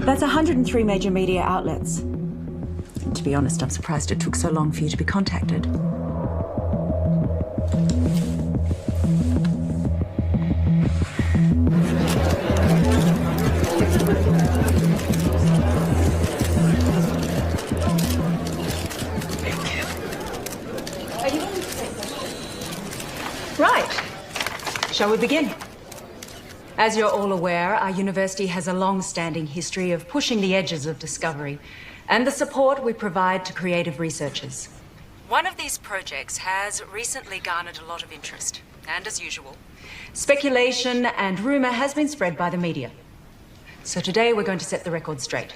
That's 103 major media outlets. And to be honest, I'm surprised it took so long for you to be contacted. Right. Shall we begin? As you're all aware, our university has a long-standing history of pushing the edges of discovery and the support we provide to creative researchers. One of these projects has recently garnered a lot of interest, and as usual, speculation and rumour has been spread by the media. So today we're going to set the record straight.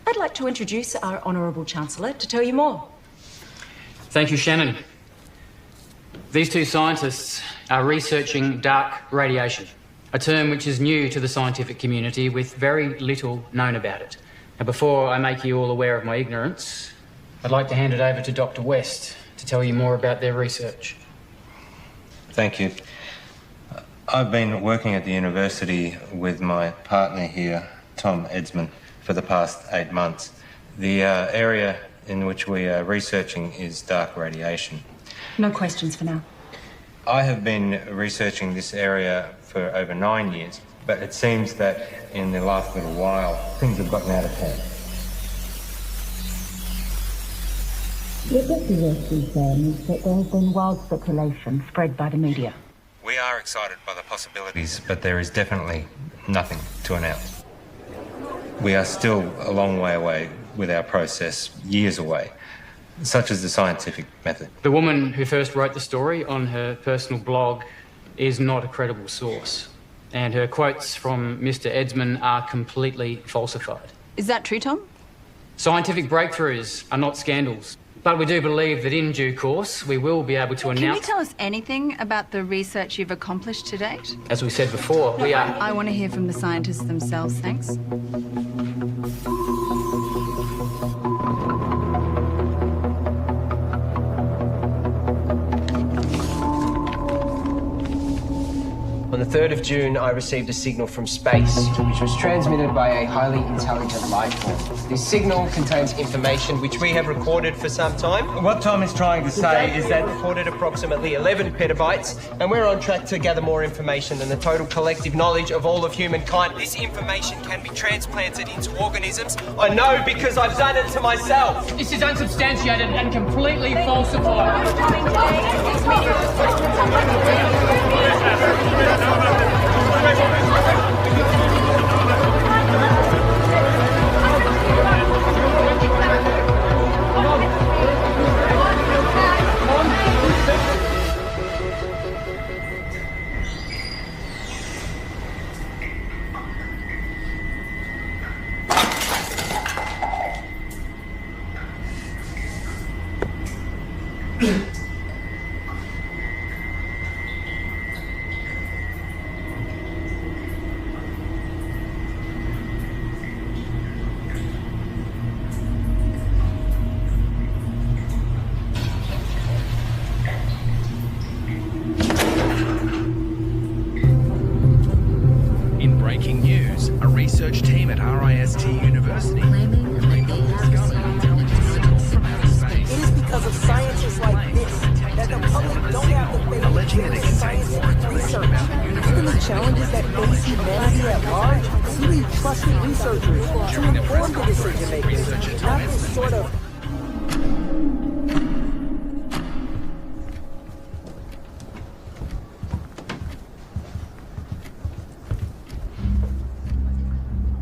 I'd like to introduce our Honourable Chancellor to tell you more. Thank you, Shannon. These two scientists are researching dark radiation, a term which is new to the scientific community with very little known about it. Now, before I make you all aware of my ignorance, I'd like to hand it over to Dr. West to tell you more about their research. Thank you. I've been working at the university with my partner here, Tom Edsman, for the past 8 months. The area in which we are researching is dark radiation. No questions for now. I have been researching this area for over 9 years, but it seems that in the last little while, things have gotten out of hand. What Dr. West is saying is that there has been wild speculation spread by the media. We are excited by the possibilities, but there is definitely nothing to announce. We are still a long way away with our process, years away, such as the scientific method. The woman who first wrote the story on her personal blog is not a credible source, and her quotes from Mr. Edsman are completely falsified. Is that true, Tom? Scientific breakthroughs are not scandals, but we do believe that in due course we will be able to Can you announce... tell us anything about the research you've accomplished to date? As we said before, we are... I want to hear from the scientists themselves, thanks. 3rd of June, I received a signal from space, which was transmitted by a highly intelligent life form. This signal contains information which we have recorded for some time. What Tom is trying to say is that recorded approximately 11 petabytes, and we're on track to gather more information than the total collective knowledge of all of humankind. This information can be transplanted into organisms. I know because I've done it to myself. This is unsubstantiated and completely falsified. Breaking news, a research team at RIST University claiming It is because of scientists like this that the public don't have the faith alleging that it contains scientific research. Given the challenges that face humanity at large, we need trusted researchers to inform the decision makers, not this sort of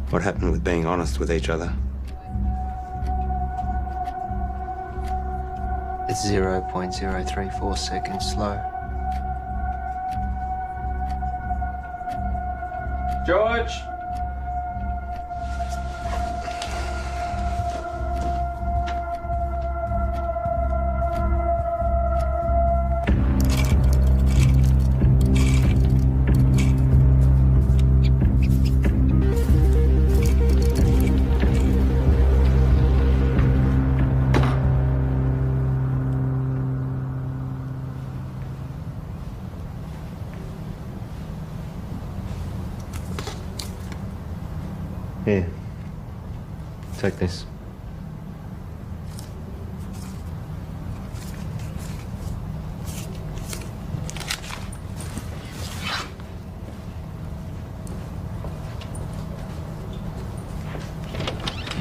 What happened with being honest with each other? It's 0.034 seconds slow. George! Here. Take this.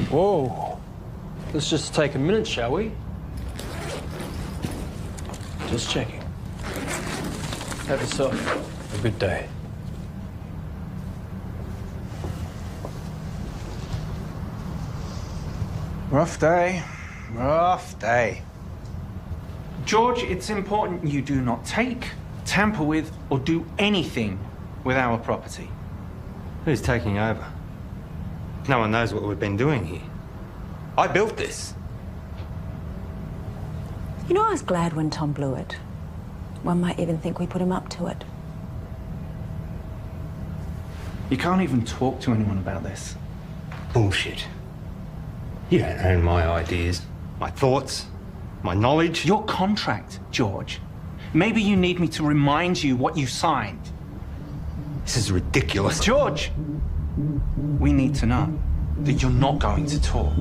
Whoa. Let's just take a minute, shall we? Just checking. Have yourself a good day. Rough day. Rough day. George, it's important you do not take, tamper with, or do anything with our property. Who's taking over? No one knows what we've been doing here. I built this. You know, I was glad when Tom blew it. One might even think we put him up to it. You can't even talk to anyone about this. Bullshit. You don't own my ideas, my thoughts, my knowledge. Your contract, George. Maybe you need me to remind you what you signed. This is ridiculous. George! We need to know that you're not going to talk.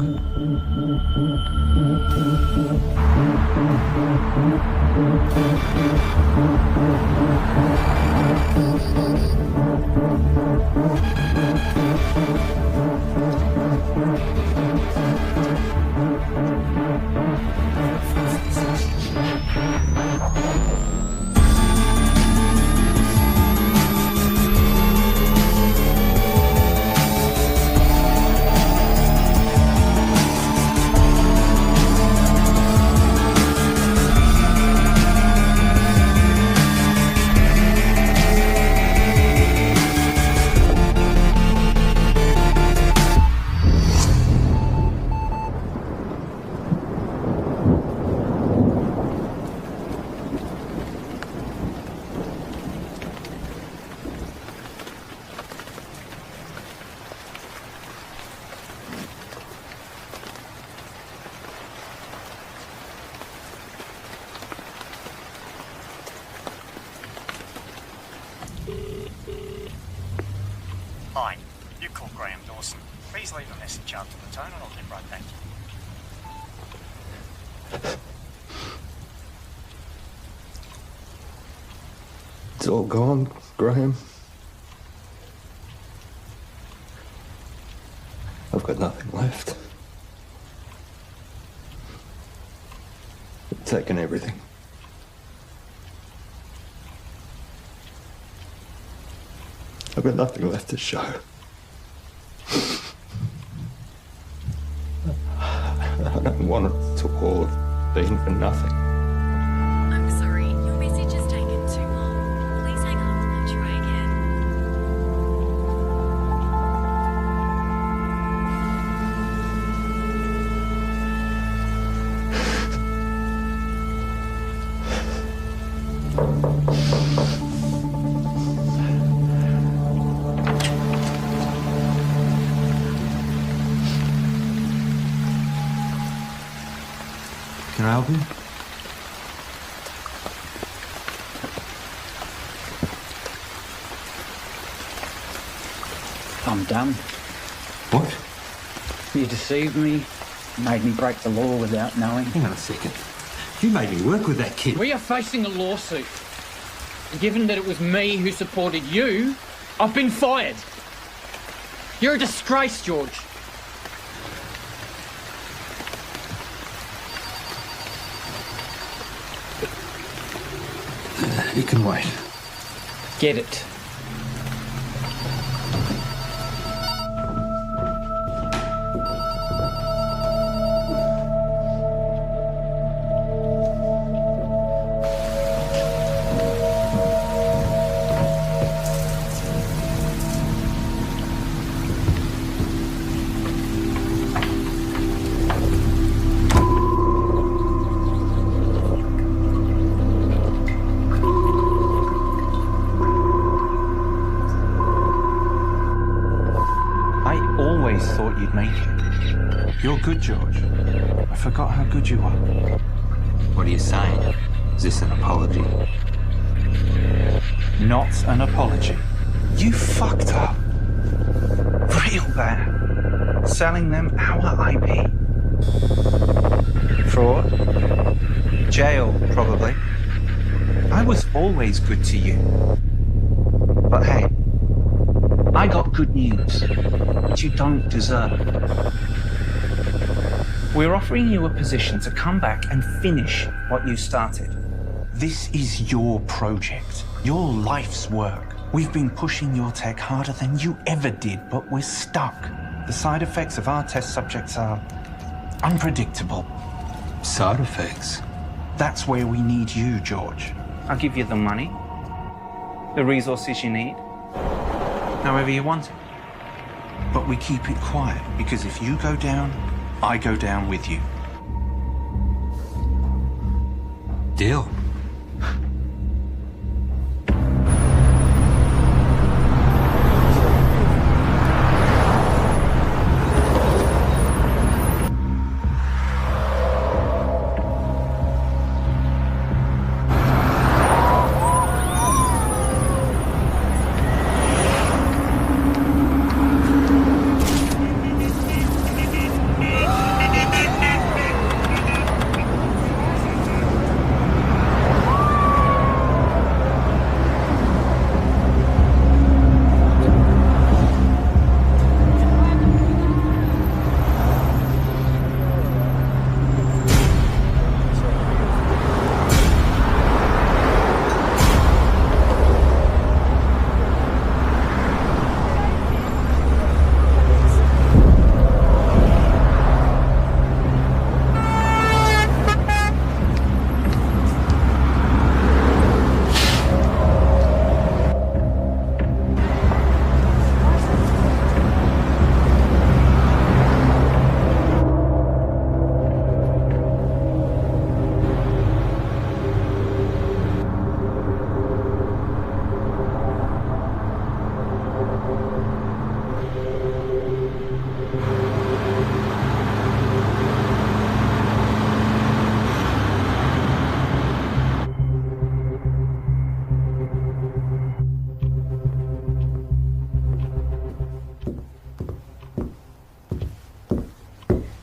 Hi, you call Graham Dawson. Please leave a message after the tone and I'll get right back to you. It's all gone, Graham. I've got nothing left. They've taken everything. I've got nothing left to show. I don't want it to all have been for nothing. I'm sorry, your message has taken too long. Please hang up and try again. Can I help you? I'm done. What? You deceived me, made me break the law without knowing. Hang on a second. You made me work with that kid. We are facing a lawsuit. And given that it was me who supported you, I've been fired. You're a disgrace, George. You can wait. Get it. Thought you'd make it. You're good, George. I forgot how good you are. What are you saying? Is this an apology? Not an apology. You fucked up. Real bad. Selling them our IP. Fraud. Jail, probably. I was always good to you. But hey, I got good news, which you don't deserve. We're offering you a position to come back and finish what you started. This is your project, your life's work. We've been pushing your tech harder than you ever did, but we're stuck. The side effects of our test subjects are unpredictable. Side effects? That's where we need you, George. I'll give you the money, the resources you need, however you want it. But we keep it quiet, because if you go down, I go down with you. Deal.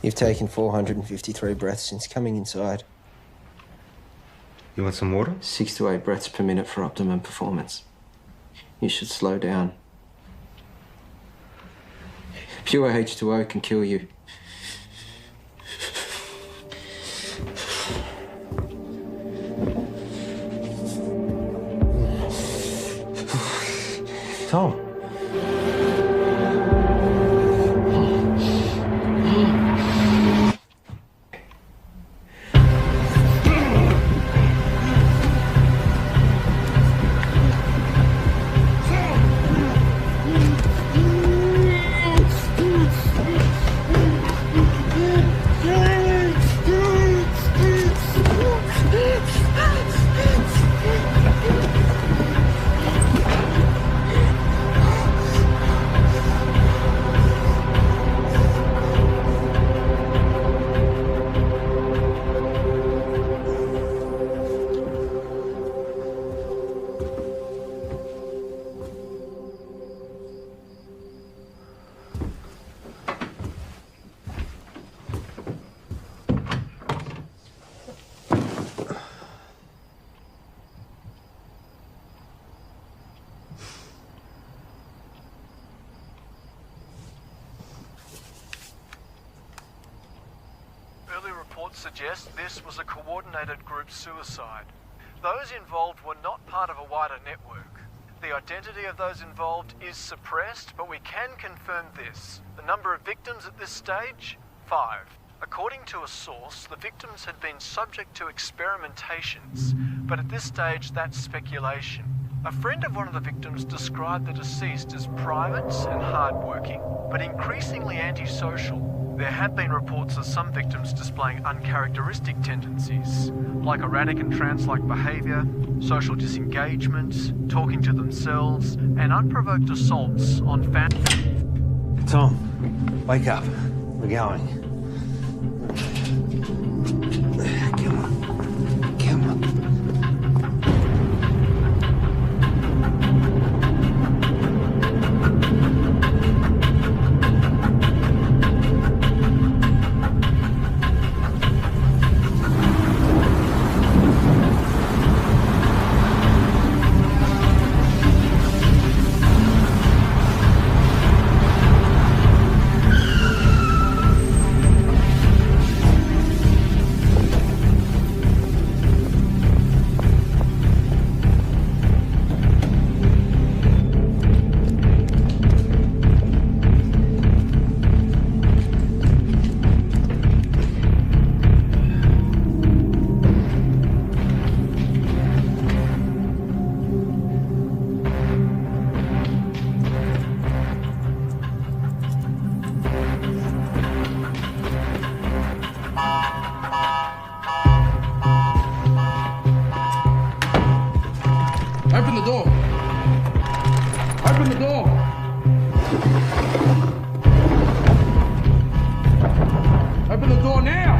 You've taken 453 breaths since coming inside. You want some water? 6 to 8 breaths per minute for optimum performance. You should slow down. Pure H2O can kill you. Tom. Early reports suggest this was a coordinated group suicide. Those involved were not part of a wider network. The identity of those involved is suppressed, but we can confirm this. The number of victims at this stage? 5. According to a source, the victims had been subject to experimentations, but at this stage that's speculation. A friend of one of the victims described the deceased as private and hardworking, but increasingly antisocial. There have been reports of some victims displaying uncharacteristic tendencies, like erratic and trance-like behaviour, social disengagement, talking to themselves, and unprovoked assaults on family. Tom, wake up. We're going. Come on. Come on. Open the door. Open the door. Open the door now.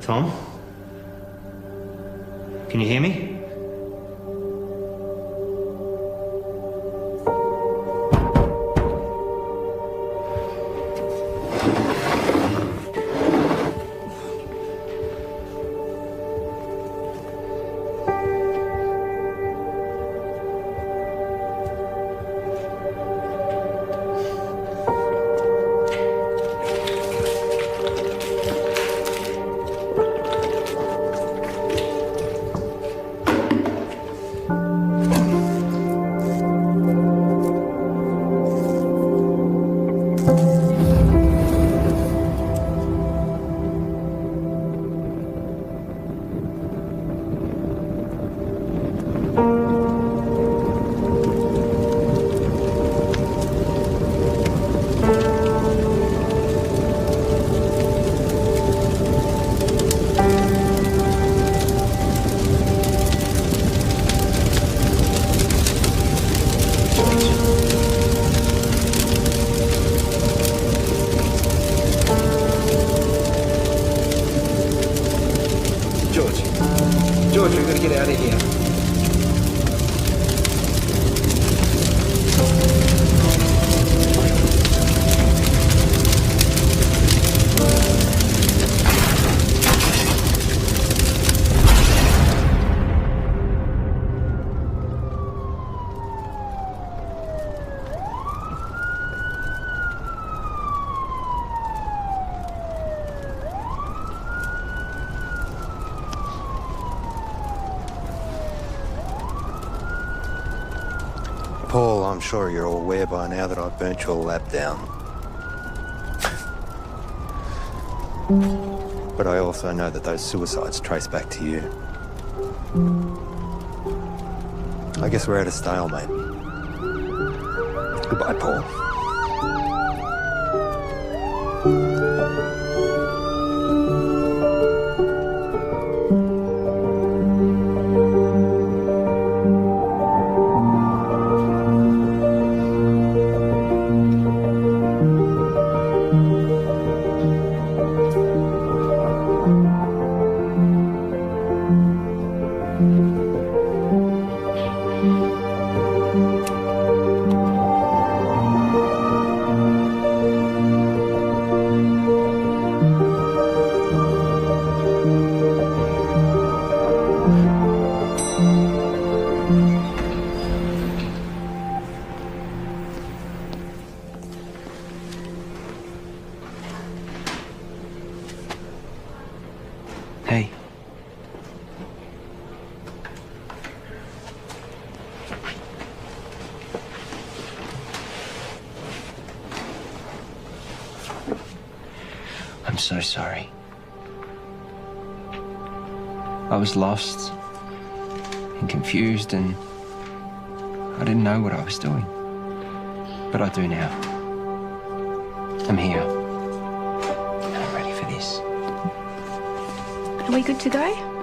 Tom? Can you hear me? Roger, we've got to get out of here. Paul, I'm sure you're all aware by now that I've burnt your lab down. But I also know that those suicides trace back to you. I guess we're at a stalemate. Goodbye, Paul. Hey. I'm so sorry. I was lost and confused and I didn't know what I was doing. But I do now. I'm here. And I'm ready for this. Are we good to go?